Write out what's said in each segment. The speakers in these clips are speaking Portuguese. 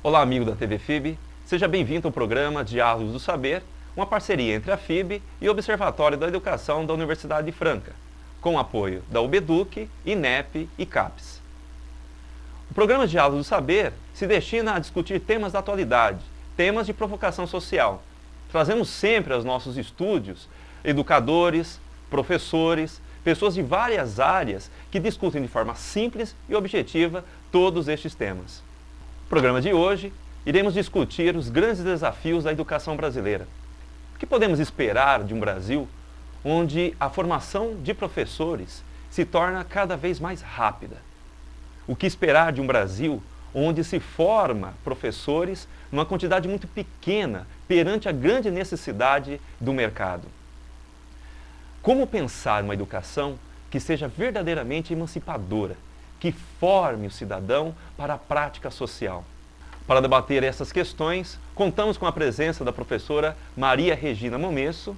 Olá, amigo da TV FIB, seja bem-vindo ao programa Diálogos do Saber, uma parceria entre a FIB e o Observatório da Educação da Universidade de Franca, com o apoio da UBEDUC, INEP e CAPES. O programa Diálogos do Saber se destina a discutir temas da atualidade, temas de provocação social. Trazemos sempre aos nossos estúdios educadores, professores, pessoas de várias áreas que discutem de forma simples e objetiva todos estes temas. No programa de hoje, iremos discutir os grandes desafios da educação brasileira. O que podemos esperar de um Brasil onde a formação de professores se torna cada vez mais rápida? O que esperar de um Brasil onde se forma professores numa quantidade muito pequena perante a grande necessidade do mercado? Como pensar uma educação que seja verdadeiramente emancipadora, que forme o cidadão para a prática social? Para debater essas questões, contamos com a presença da professora Maria Regina Momesso,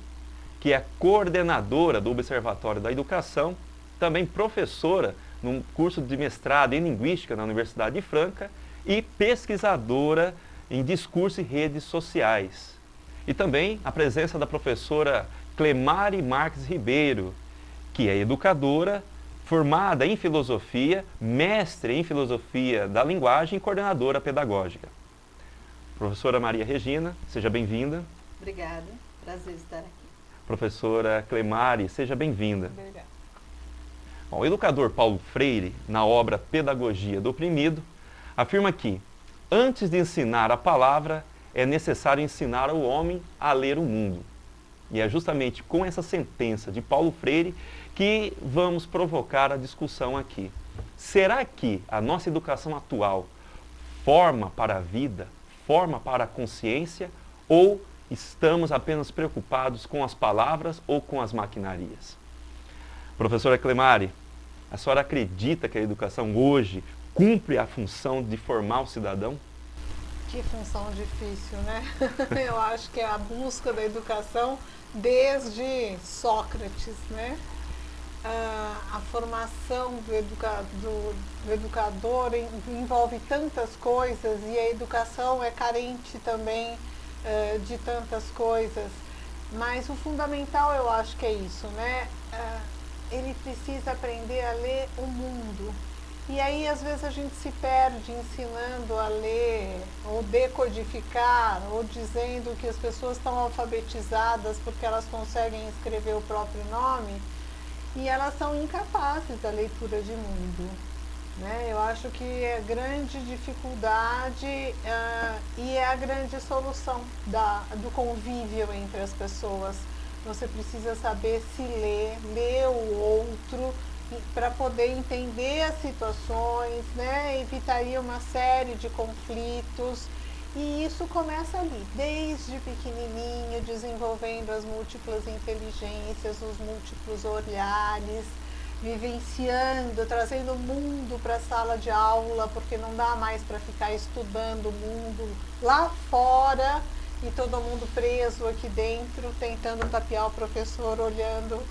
que é coordenadora do Observatório da Educação, também professora num curso de mestrado em Linguística na Universidade de Franca e pesquisadora em discurso e redes sociais. E também a presença da professora Clemari Marques Ribeiro, que é educadora, formada em filosofia, mestre em filosofia da linguagem e coordenadora pedagógica. Professora Maria Regina, seja bem-vinda. Obrigada, prazer estar aqui. Professora Clemari, seja bem-vinda. Obrigada. Bom, o educador Paulo Freire, na obra Pedagogia do Oprimido, afirma que, antes de ensinar a palavra, é necessário ensinar ao homem a ler o mundo. E é justamente com essa sentença de Paulo Freire que vamos provocar a discussão aqui. Será que a nossa educação atual forma para a vida, forma para a consciência, ou estamos apenas preocupados com as palavras ou com as maquinarias? Professora Clemari, a senhora acredita que a educação hoje cumpre a função de formar o cidadão? Que função difícil, né? Eu acho que é a busca da educação desde Sócrates, né? A formação do educador envolve tantas coisas e a educação é carente também de tantas coisas, mas o fundamental eu acho que é isso, né? Ele precisa aprender a ler o mundo. E aí, às vezes, a gente se perde ensinando a ler, ou decodificar, ou dizendo que as pessoas estão alfabetizadas porque elas conseguem escrever o próprio nome, e elas são incapazes da leitura de mundo. Né? Eu acho que é a grande dificuldade e é a grande solução do convívio entre as pessoas. Você precisa saber se ler o outro, para poder entender as situações, né? Evitaria uma série de conflitos. E isso começa ali, desde pequenininho, desenvolvendo as múltiplas inteligências, os múltiplos olhares, vivenciando, trazendo o mundo para a sala de aula, porque não dá mais para ficar estudando o mundo lá fora e todo mundo preso aqui dentro, tentando tapear o professor, olhando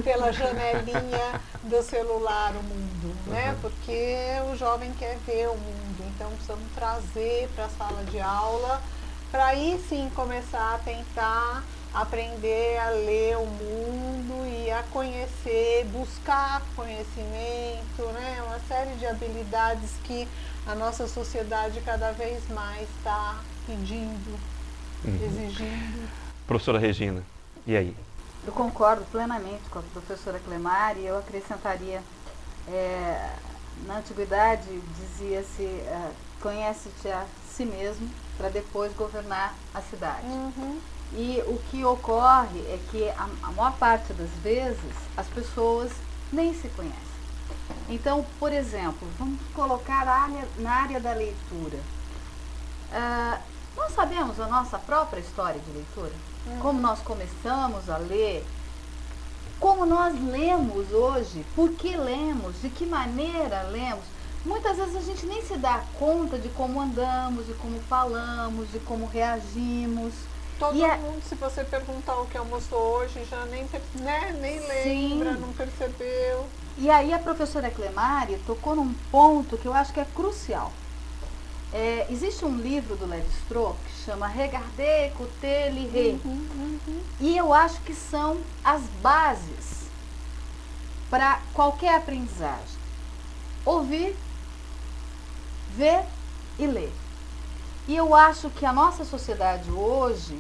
pela janelinha do celular o mundo, né? Porque o jovem quer ver o mundo, então precisamos trazer para a sala de aula, para aí sim começar a tentar aprender a ler o mundo e a conhecer, buscar conhecimento, né? Uma série de habilidades que a nossa sociedade cada vez mais está pedindo, exigindo. Professora Regina, e aí? Eu concordo plenamente com a professora Clemari. Eu acrescentaria, na antiguidade dizia-se, conhece-te a si mesmo para depois governar a cidade. E o que ocorre é que a maior parte das vezes as pessoas nem se conhecem. Então, por exemplo, vamos colocar na área da leitura. Nós sabemos a nossa própria história de leitura? Como nós começamos a ler, como nós lemos hoje, por que lemos, de que maneira lemos. Muitas vezes a gente nem se dá conta de como andamos, de como falamos, de como reagimos. Todo mundo, se você perguntar o que almoçou hoje, já nem lembra, não percebeu. E aí a professora Clemari tocou num ponto que eu acho que é crucial. Existe um livro do Lévi-Strauss que chama Regarder, Écouter, Lire. E eu acho que são as bases para qualquer aprendizagem. Ouvir, ver e ler. E eu acho que a nossa sociedade hoje,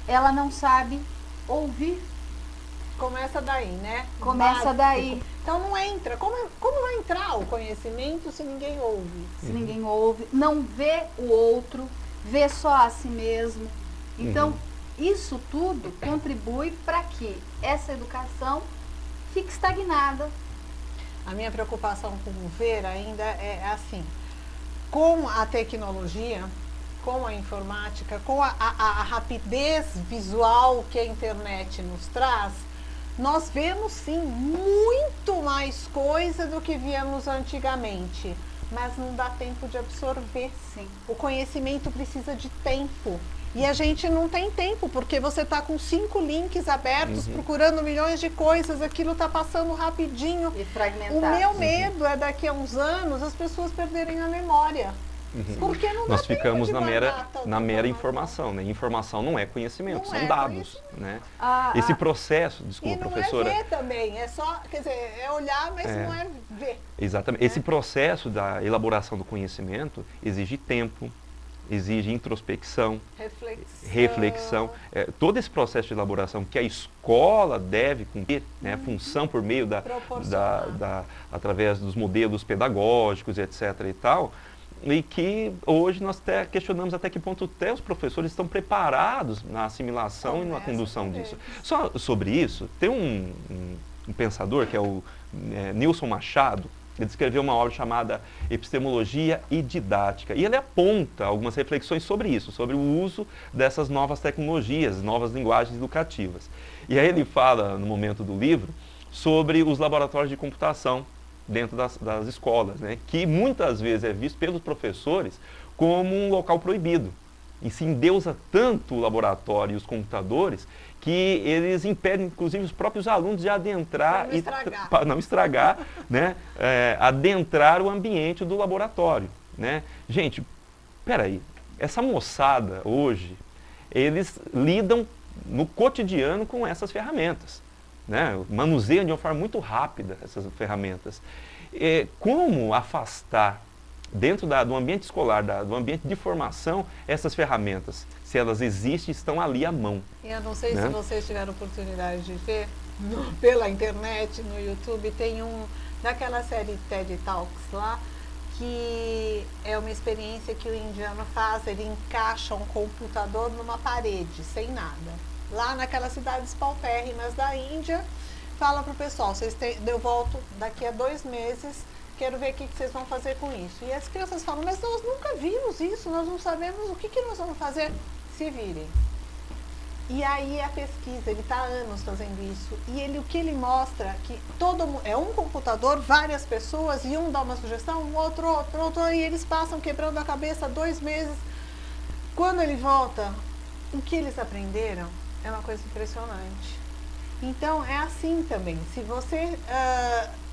ela não sabe ouvir. Começa daí, né? Começa daí. Então não entra. Como vai entrar o conhecimento se ninguém ouve? Se ninguém ouve, não vê o outro, vê só a si mesmo. Então, isso tudo contribui para que essa educação fique estagnada. A minha preocupação com o ver ainda é assim, com a tecnologia, com a informática, com a rapidez visual que a internet nos traz, nós vemos sim muito mais coisa do que víamos antigamente, mas não dá tempo de absorver. Sim. O conhecimento precisa de tempo. E a gente não tem tempo, porque você está com 5 links abertos, procurando milhões de coisas, aquilo está passando rapidinho. E fragmentado. O meu medo é daqui a uns anos as pessoas perderem a memória. Porque não dá Nós ficamos tempo de na guardar mera informação, né? Informação não é conhecimento, Não são é dados, né? Esse processo, desculpa, E não professora. é ver também, é só, quer dizer, é olhar, mas não é ver. Exatamente. Esse processo da elaboração do conhecimento exige tempo, exige introspecção, reflexão. Todo esse processo de elaboração que a escola deve cumprir, né, a função por meio através dos modelos pedagógicos, etc. e tal, e que hoje nós até questionamos até que ponto até os professores estão preparados na assimilação e na condução disso. Só sobre isso, tem um pensador que é o Nilson Machado. Ele escreveu uma obra chamada Epistemologia e Didática. E ele aponta algumas reflexões sobre isso, sobre o uso dessas novas tecnologias, novas linguagens educativas. E aí ele fala, no momento do livro, sobre os laboratórios de computação dentro das escolas, né, que muitas vezes é visto pelos professores como um local proibido. E se endeusa tanto o laboratório e os computadores que eles impedem, inclusive, os próprios alunos de adentrar para não estragar, né, adentrar o ambiente do laboratório, né? Gente, peraí, essa moçada hoje, eles lidam no cotidiano com essas ferramentas, né? Manuseiam de uma forma muito rápida essas ferramentas. Como afastar dentro do ambiente escolar, do ambiente de formação, essas ferramentas, se elas existem, estão ali à mão. Eu não sei se vocês tiveram oportunidade de ver, pela internet, no YouTube, tem daquela série TED Talks lá, que é uma experiência que o indiano faz, ele encaixa um computador numa parede, sem nada. Lá naquelas cidades paupérrimas da Índia, fala para o pessoal, eu volto daqui a 2 meses, quero ver o que vocês vão fazer com isso. E as crianças falam, mas nós nunca vimos isso, nós não sabemos o que nós vamos fazer. Se virem. E aí a pesquisa, ele está há anos fazendo isso, e o que ele mostra que é um computador, várias pessoas, e um dá uma sugestão, outro, e eles passam quebrando a cabeça 2 meses. Quando ele volta, o que eles aprenderam é uma coisa impressionante. Então é assim também, se você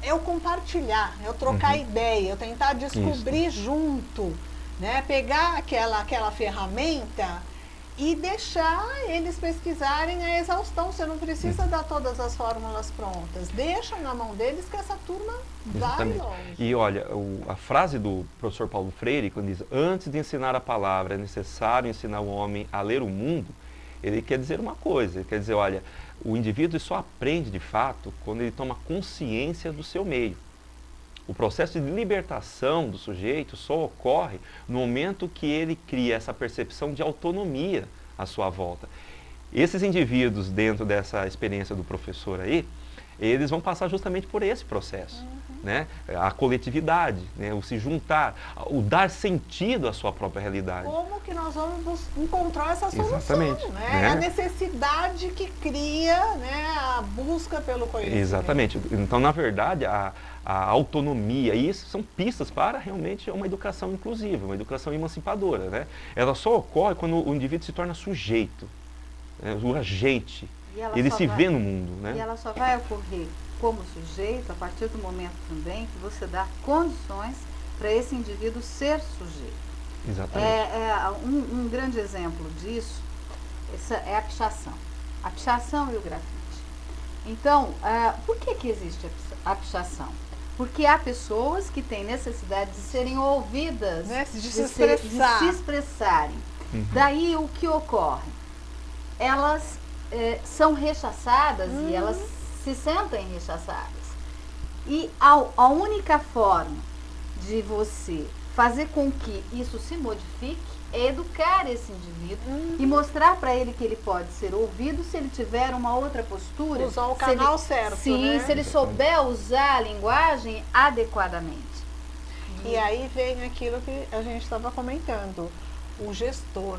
eu compartilhar, eu trocar ideia, eu tentar descobrir junto, né? Pegar aquela ferramenta e deixar eles pesquisarem a exaustão. Você não precisa dar todas as fórmulas prontas, deixa na mão deles que essa turma vai longe. E olha, a frase do professor Paulo Freire, quando diz, antes de ensinar a palavra é necessário ensinar o homem a ler o mundo, ele quer dizer uma coisa, ele quer dizer, olha, o indivíduo só aprende de fato quando ele toma consciência do seu meio. O processo de libertação do sujeito só ocorre no momento que ele cria essa percepção de autonomia à sua volta. Esses indivíduos, dentro dessa experiência do professor aí, eles vão passar justamente por esse processo, né? A coletividade, né? O se juntar, o dar sentido à sua própria realidade. Como que nós vamos encontrar essa solução? Exatamente, né? né? É a necessidade que cria, né, a busca pelo conhecimento. Exatamente. Então, na verdade, a autonomia, e isso são pistas para realmente uma educação inclusiva, uma educação emancipadora, né? Ela só ocorre quando o indivíduo se torna sujeito, né? O agente. Ele se vê no mundo, né? E ela só vai ocorrer como sujeito a partir do momento também que você dá condições para esse indivíduo ser sujeito. Exatamente. Um grande exemplo disso é a pichação. A pichação e o grafite. Então, por que existe a pichação? Porque há pessoas que têm necessidade de serem ouvidas, né? De se expressarem. Daí o que ocorre? Elas são rechaçadas e elas se sentem rechaçadas. E a única forma de você fazer com que isso se modifique é educar esse indivíduo e mostrar para ele que ele pode ser ouvido se ele tiver uma outra postura. Usar o canal certo, sim, né? se ele souber usar a linguagem adequadamente. E aí vem aquilo que a gente estava comentando, o gestor.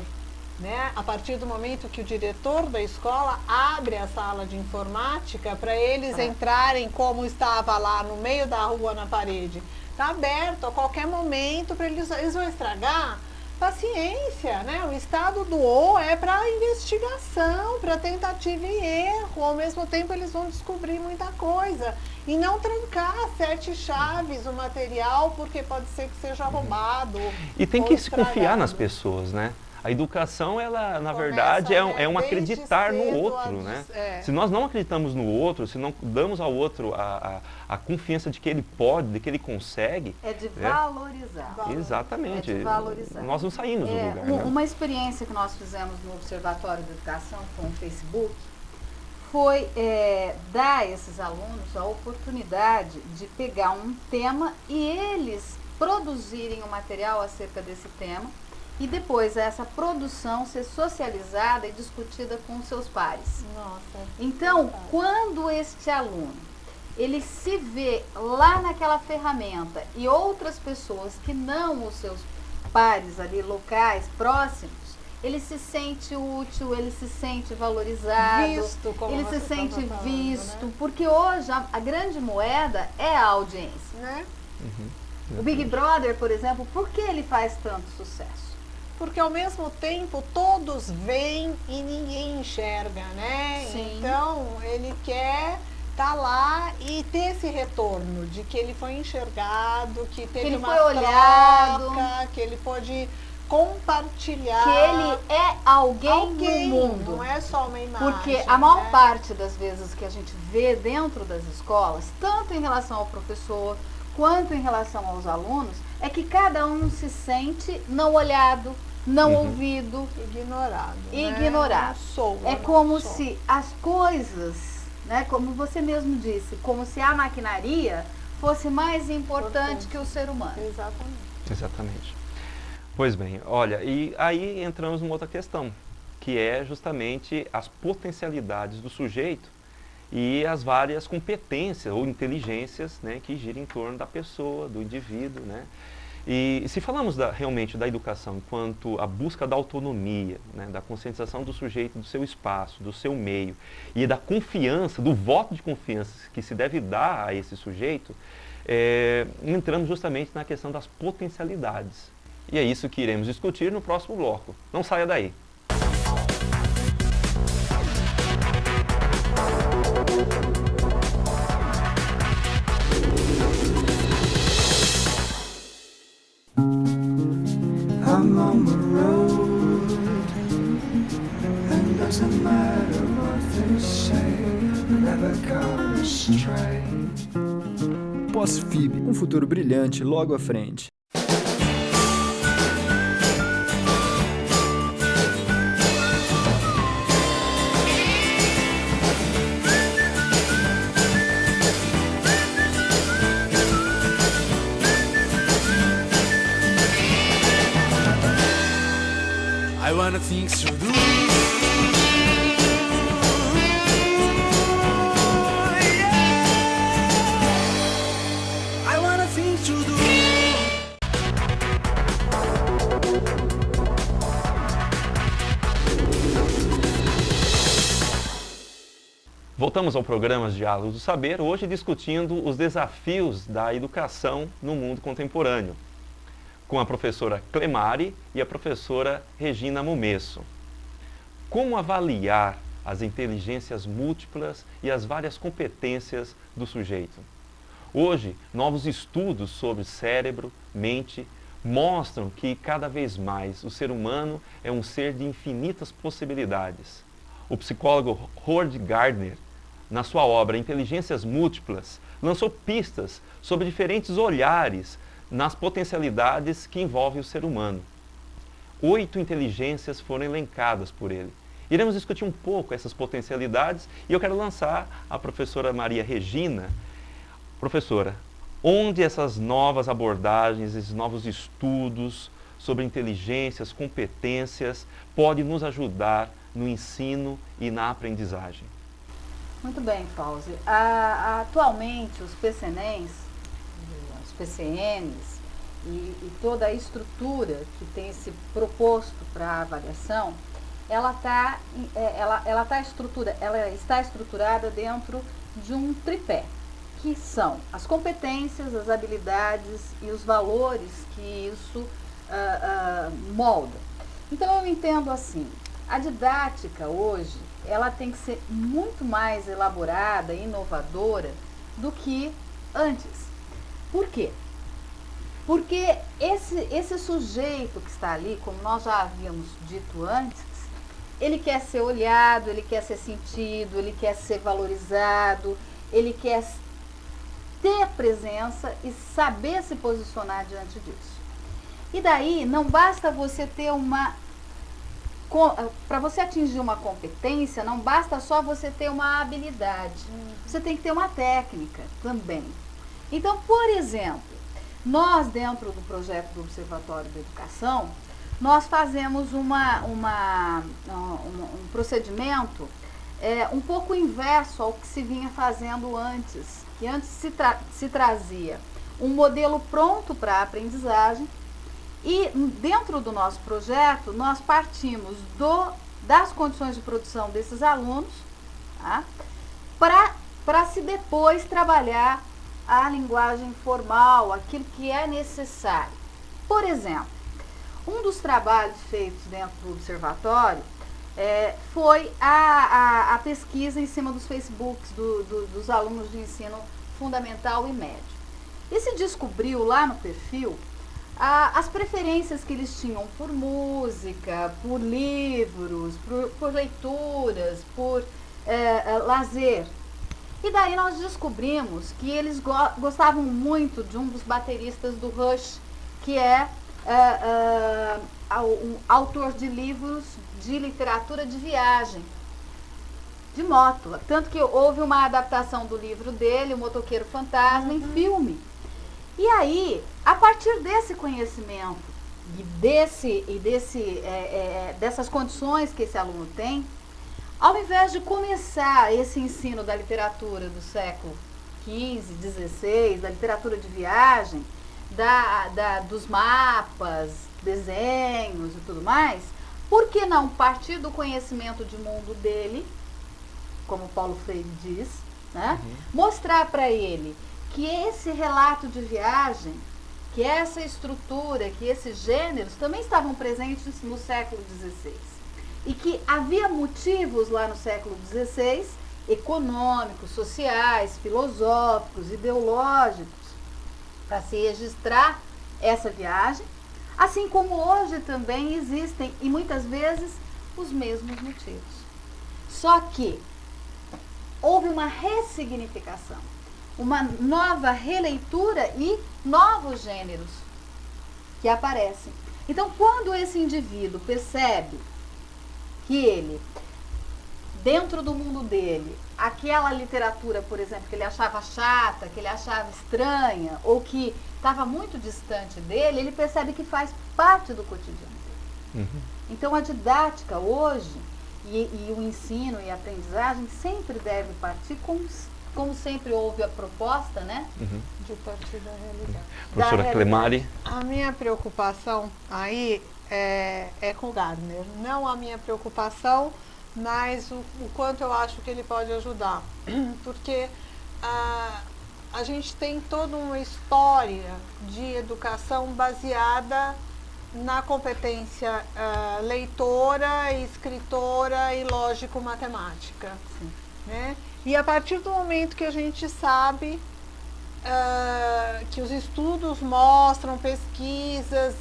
Né? A partir do momento que o diretor da escola abre a sala de informática para eles entrarem como estava lá no meio da rua na parede. Está aberto a qualquer momento para eles vão estragar. Paciência, né? O Estado doou para investigação, para tentativa e erro. Ao mesmo tempo eles vão descobrir muita coisa. E não trancar 7 chaves o material, porque pode ser que seja roubado. E tem que se confiar nas pessoas, né? A educação, ela, na verdade, é um acreditar no outro, né? Se nós não acreditamos no outro, se não damos ao outro a confiança de que ele pode, de que ele consegue... É de valorizar. Exatamente. É de valorizar. Nós não saímos do lugar. Né? Uma experiência que nós fizemos no Observatório da Educação com o Facebook foi dar a esses alunos a oportunidade de pegar um tema e eles produzirem um material acerca desse tema e depois essa produção ser socializada e discutida com seus pares. Nossa. Então, quando este aluno ele se vê lá naquela ferramenta e outras pessoas que não os seus pares ali locais, próximos, ele se sente útil, ele se sente valorizado, visto, como ele você se sente falando, visto, né? Porque hoje a grande moeda é a audiência. Né? O Big Brother, por exemplo, por que ele faz tanto sucesso? Porque ao mesmo tempo todos veem e ninguém enxerga, né? Sim. Então ele quer estar lá e ter esse retorno de que ele foi enxergado, que teve ele uma foi olhado, troca, que ele pode compartilhar. Que ele é alguém no mundo. Não é só uma imagem. Porque a maior parte das vezes que a gente vê dentro das escolas, tanto em relação ao professor quanto em relação aos alunos, é que cada um se sente não olhado, não ouvido, ignorado. Ignorado. É como se as coisas, né, como você mesmo disse, como se a maquinaria fosse mais importante que o ser humano. Exatamente. Pois bem, olha, e aí entramos numa outra questão, que é justamente as potencialidades do sujeito e as várias competências ou inteligências, né, que giram em torno da pessoa, do indivíduo, né? E se falamos realmente da educação enquanto a busca da autonomia, né, da conscientização do sujeito do seu espaço, do seu meio e da confiança, do voto de confiança que se deve dar a esse sujeito, entramos justamente na questão das potencialidades. E é isso que iremos discutir no próximo bloco. Não saia daí! I'm on the road, and doesn't matter what they say, never got astray. Pós-FIB, um futuro brilhante logo à frente. I wanna things to do. I wanna things to do. Voltamos ao programa Diálogos do Saber, hoje discutindo os desafios da educação no mundo contemporâneo, com a professora Clemari e a professora Regina Momesso. Como avaliar as inteligências múltiplas e as várias competências do sujeito? Hoje, novos estudos sobre cérebro, mente, mostram que cada vez mais o ser humano é um ser de infinitas possibilidades. O psicólogo Howard Gardner, na sua obra Inteligências Múltiplas, lançou pistas sobre diferentes olhares nas potencialidades que envolvem o ser humano. 8 inteligências foram elencadas por ele. Iremos discutir um pouco essas potencialidades e eu quero lançar a professora Maria Regina. Professora, onde essas novas abordagens, esses novos estudos sobre inteligências, competências, podem nos ajudar no ensino e na aprendizagem? Muito bem, Fauzi. Atualmente, os PCNEMs, os PCNs e toda a estrutura que tem se proposto para a avaliação, ela está estruturada dentro de um tripé, que são as competências, as habilidades e os valores que isso molda. Então, eu entendo assim, a didática hoje, ela tem que ser muito mais elaborada e inovadora do que antes. Por quê? Porque esse sujeito que está ali, como nós já havíamos dito antes, ele quer ser olhado, ele quer ser sentido, ele quer ser valorizado, ele quer ter presença e saber se posicionar diante disso. E daí, não basta você ter para você atingir uma competência, não basta só você ter uma habilidade. Você tem que ter uma técnica também. Então, por exemplo, nós dentro do projeto do Observatório da Educação, nós fazemos um procedimento um pouco inverso ao que se vinha fazendo antes. Que antes se trazia um modelo pronto para a aprendizagem e dentro do nosso projeto nós partimos das condições de produção desses alunos, tá? Para se depois trabalhar a linguagem formal, aquilo que é necessário. Por exemplo, um dos trabalhos feitos dentro do observatório foi a pesquisa em cima dos Facebooks dos alunos de ensino fundamental e médio. E se descobriu lá no perfil as preferências que eles tinham por música, por livros, por leituras, por lazer. E daí nós descobrimos que eles gostavam muito de um dos bateristas do Rush, que é um autor de livros de literatura de viagem, de moto. Tanto que houve uma adaptação do livro dele, O Motoqueiro Fantasma, em filme. E aí, a partir desse conhecimento e dessas condições que esse aluno tem, ao invés de começar esse ensino da literatura do século XV, XVI, da literatura de viagem, dos mapas, desenhos e tudo mais, por que não partir do conhecimento de mundo dele, como Paulo Freire diz, né? Mostrar para ele que esse relato de viagem, que essa estrutura, que esses gêneros também estavam presentes no século XVI. E que havia motivos lá no século XVI, econômicos, sociais, filosóficos, ideológicos, para se registrar essa viagem, assim como hoje também existem, e muitas vezes, os mesmos motivos. Só que houve uma ressignificação, uma nova releitura e novos gêneros que aparecem. Então, quando esse indivíduo percebe que ele, dentro do mundo dele, aquela literatura, por exemplo, que ele achava chata, que ele achava estranha, ou que estava muito distante dele, ele percebe que faz parte do cotidiano dele. Então, a didática hoje, e o ensino e a aprendizagem sempre deve partir, como sempre houve a proposta, né? De partir da realidade. Professora Clemari. A minha preocupação aí é com o Gardner. Não a minha preocupação, mas o quanto eu acho que ele pode ajudar. Porque a gente tem toda uma história de educação baseada na competência leitora, escritora e lógico-matemática. Né? E a partir do momento que a gente sabe que os estudos mostram, pesquisas,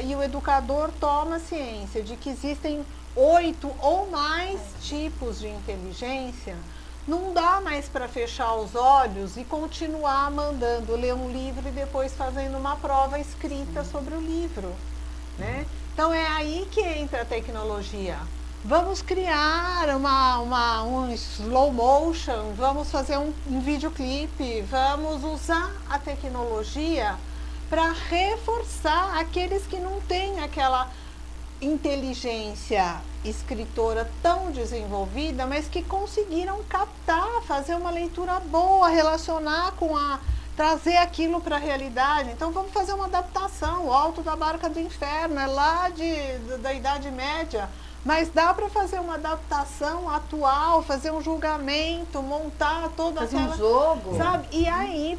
e o educador toma ciência de que existem 8 ou mais tipos de inteligência, não dá mais para fechar os olhos e continuar mandando ler um livro e depois fazendo uma prova escrita sobre o livro, né? Então é aí que entra a tecnologia. Vamos criar um slow motion, vamos fazer um videoclipe, vamos usar a tecnologia para reforçar aqueles que não têm aquela inteligência escritora tão desenvolvida, mas que conseguiram captar, fazer uma leitura boa, relacionar com trazer aquilo para a realidade. Então vamos fazer uma adaptação. O Alto da Barca do Inferno é lá da Idade Média, mas dá para fazer uma adaptação atual, fazer um julgamento, montar toda fazer aquela... um jogo. Sabe? E aí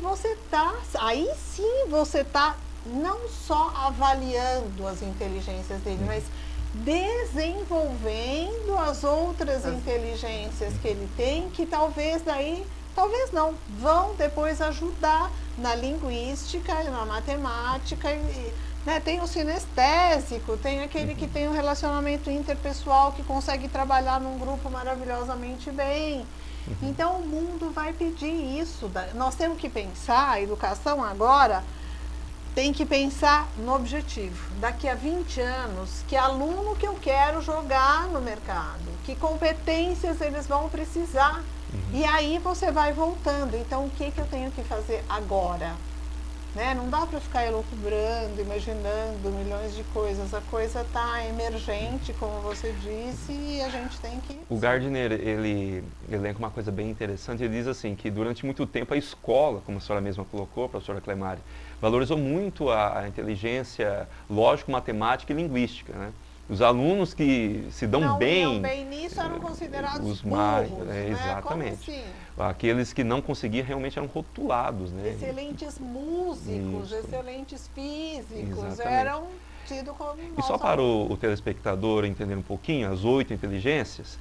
aí sim você tá não só avaliando as inteligências dele, mas desenvolvendo as outras inteligências que ele tem, que talvez não, vão depois ajudar na linguística, na matemática, né? Tem o sinestésico, tem aquele que tem um relacionamento interpessoal, que consegue trabalhar num grupo maravilhosamente bem. Então o mundo vai pedir isso. Nós temos que pensar, a educação agora tem que pensar no objetivo. Daqui a 20 anos, que aluno que eu quero jogar no mercado, que competências eles vão precisar. E aí você vai voltando. Então o que eu tenho que fazer agora? Né? Não dá para ficar elucubrando, imaginando milhões de coisas. A coisa está emergente, como você disse, e a gente tem que... O Gardner, ele elenca uma coisa bem interessante. Ele diz assim, que durante muito tempo a escola, como a senhora mesma colocou, a professora Clemari, valorizou muito a inteligência lógico-matemática e linguística, né? Os alunos que se dão bem nisso eram considerados os burros, mais, né? exatamente. Como assim? Aqueles que não conseguiam realmente eram rotulados, né? Excelentes músicos, Isso. excelentes físicos, Exatamente. eram tidos como... E só para o telespectador entender um pouquinho, as 8 inteligências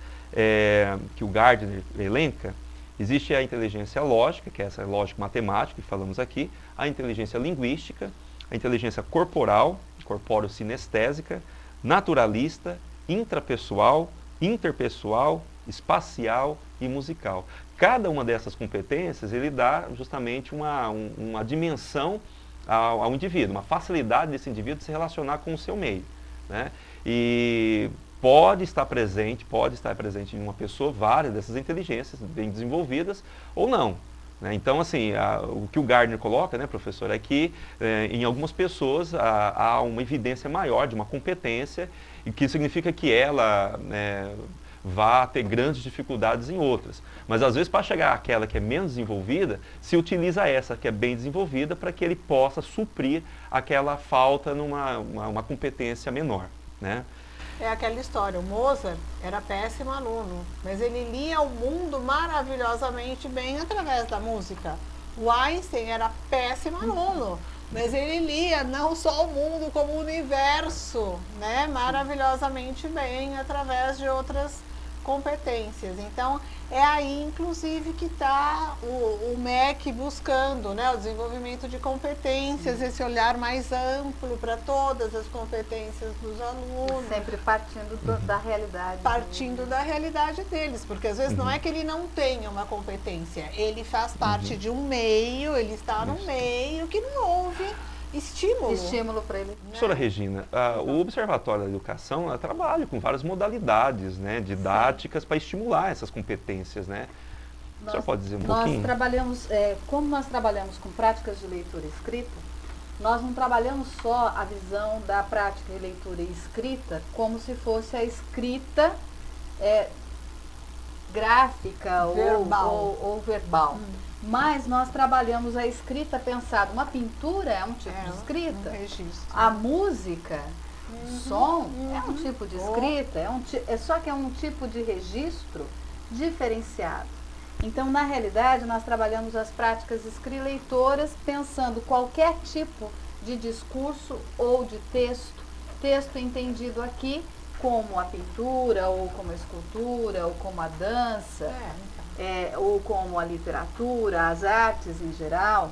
que o Gardner elenca, existe a inteligência lógica, que é essa lógico-matemática que falamos aqui, a inteligência linguística, a inteligência corporal, corpóreo-sinestésica, naturalista, intrapessoal, interpessoal, espacial e musical. Cada uma dessas competências, ele dá justamente uma dimensão ao indivíduo, uma facilidade desse indivíduo de se relacionar com o seu meio, né? E pode estar presente em uma pessoa várias dessas inteligências bem desenvolvidas ou não. Então, assim, o que o Gardner coloca, né, professor, é que em algumas pessoas há uma evidência maior de uma competência, e que significa que ela vá ter grandes dificuldades em outras. Mas, às vezes, para chegar àquela que é menos desenvolvida, se utiliza essa que é bem desenvolvida para que ele possa suprir aquela falta numa competência menor, né? É aquela história, o Mozart era péssimo aluno, mas ele lia o mundo maravilhosamente bem através da música. O Einstein era péssimo aluno, mas ele lia não só o mundo, como o universo, né, maravilhosamente bem através de outras competências. Então, é aí, inclusive, que está o MEC buscando, né, o desenvolvimento de competências, esse olhar mais amplo para todas as competências dos alunos. Sempre partindo da realidade. Partindo da realidade deles, porque às vezes não é que ele não tenha uma competência, ele faz parte de um meio, ele está num meio que não houve estímulo para ele. Né? Professora Regina, o Observatório da Educação trabalha com várias modalidades, né, didáticas para estimular essas competências, né? A senhora pode dizer um pouquinho? Nós trabalhamos, como nós trabalhamos com práticas de leitura e escrita, nós não trabalhamos só a visão da prática de leitura e escrita como se fosse a escrita gráfica ou verbal. Mas nós trabalhamos a escrita pensada. Uma pintura é um tipo de escrita. Um registro. A música, o som, é um tipo de escrita. Só que é um tipo de registro diferenciado. Então, na realidade, nós trabalhamos as práticas escrileitoras pensando qualquer tipo de discurso ou de texto entendido aqui como a pintura, ou como a escultura, ou como a dança, ou como a literatura, as artes em geral.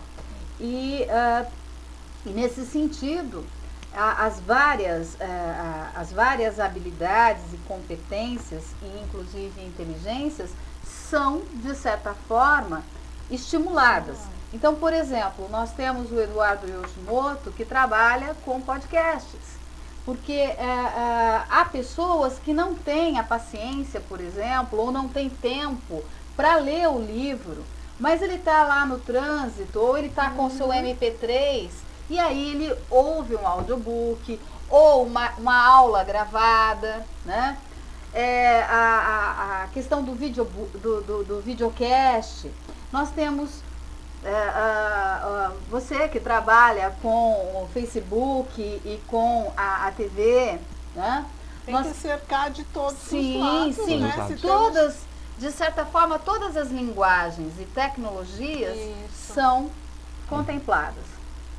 E nesse sentido, as várias habilidades e competências, e inclusive inteligências, são, de certa forma, estimuladas. Então, por exemplo, nós temos o Eduardo Yoshimoto, que trabalha com podcasts, porque há pessoas que não têm a paciência, por exemplo, ou não têm tempo para ler o livro, mas ele está lá no trânsito, ou ele está com o seu MP3, e aí ele ouve um audiobook, ou uma aula gravada, né? A questão do videocast, nós temos você que trabalha com o Facebook e com a TV, né? Tem que cercar de todos os lados, sim, né? todas, de certa forma, todas as linguagens e tecnologias são contempladas.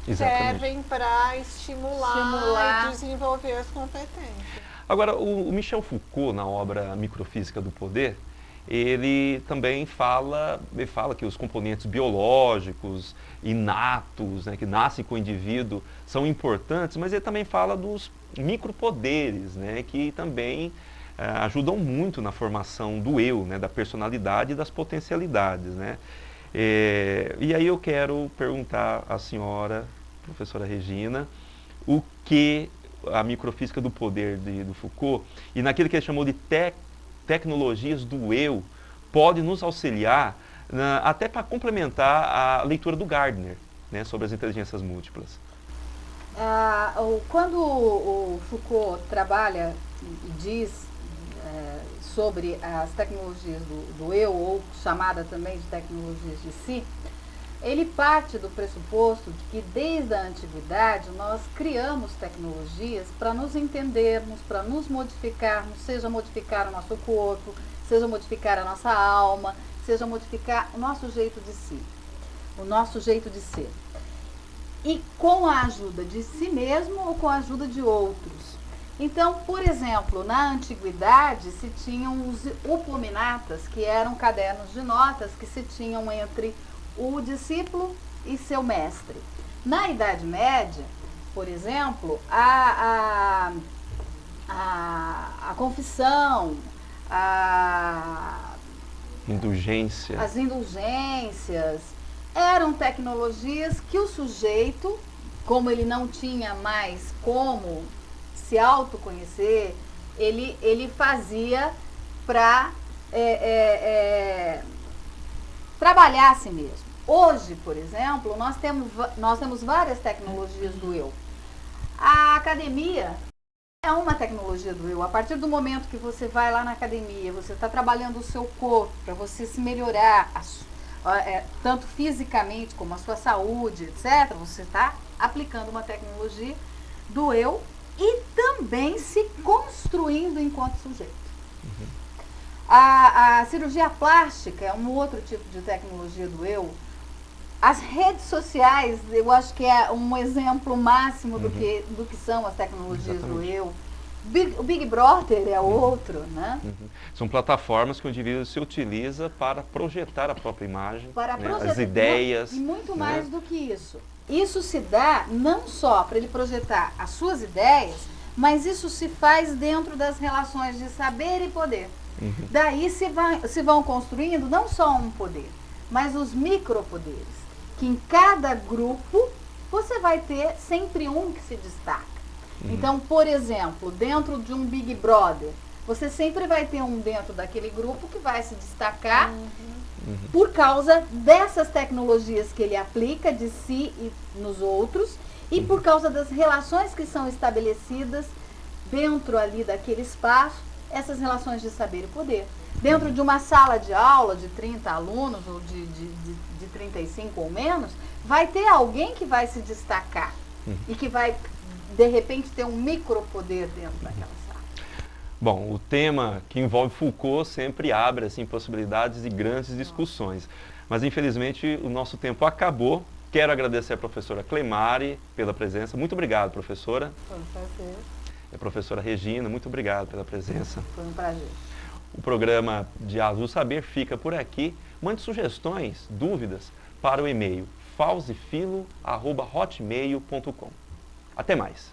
Exatamente. Servem para estimular e desenvolver as competências. Agora, o Michel Foucault, na obra Microfísica do Poder, ele também fala que os componentes biológicos, inatos, né, que nascem com o indivíduo, são importantes, mas ele também fala dos micropoderes, né, que também ajudam muito na formação do eu, né, da personalidade e das potencialidades, né. E aí eu quero perguntar à senhora, professora Regina, o que a microfísica do poder do Foucault, e naquilo que ele chamou de tecnologias do eu, pode nos auxiliar até para complementar a leitura do Gardner, né, sobre as inteligências múltiplas. Quando o Foucault trabalha e diz sobre as tecnologias do eu, ou chamada também de tecnologias de si, ele parte do pressuposto de que desde a antiguidade nós criamos tecnologias para nos entendermos, para nos modificarmos, seja modificar o nosso corpo, seja modificar a nossa alma, seja modificar o nosso jeito de si, o nosso jeito de ser. E com a ajuda de si mesmo ou com a ajuda de outros. Então, por exemplo, na antiguidade se tinham os upominatas, que eram cadernos de notas que se tinham entre o discípulo e seu mestre. Na Idade Média, por exemplo, a confissão, as indulgências eram tecnologias que o sujeito, como ele não tinha mais como se autoconhecer, ele fazia para trabalhar a si mesmo. Hoje, por exemplo, nós temos várias tecnologias do eu. A academia é uma tecnologia do eu. A partir do momento que você vai lá na academia, você está trabalhando o seu corpo para você se melhorar, tanto fisicamente como a sua saúde, etc., você está aplicando uma tecnologia do eu e também se construindo enquanto sujeito. A cirurgia plástica é um outro tipo de tecnologia do eu. As redes sociais, eu acho que é um exemplo máximo do que são as tecnologias do eu. O Big Brother é outro, né? São plataformas que o indivíduo se utiliza para projetar a própria imagem, para as ideias. E muito mais do que isso. Isso se dá não só para ele projetar as suas ideias, mas isso se faz dentro das relações de saber e poder. Daí se vão construindo não só um poder, mas os micropoderes, que em cada grupo você vai ter sempre um que se destaca. Então, por exemplo, dentro de um Big Brother, você sempre vai ter um dentro daquele grupo que vai se destacar por causa dessas tecnologias que ele aplica de si e nos outros e por causa das relações que são estabelecidas dentro ali daquele espaço, essas relações de saber e poder. Dentro de uma sala de aula de 30 alunos ou de 35 ou menos, vai ter alguém que vai se destacar e que vai, de repente, ter um micropoder dentro daquela sala. Bom, o tema que envolve Foucault sempre abre assim, possibilidades de grandes discussões. Mas, infelizmente, o nosso tempo acabou. Quero agradecer a professora Clemari pela presença. Muito obrigado, professora. Foi um prazer. E a professora Regina, muito obrigado pela presença. Foi um prazer. O programa Diálogos do Saber fica por aqui. Mande sugestões, dúvidas para o e-mail fausefilo@hotmail.com. Até mais!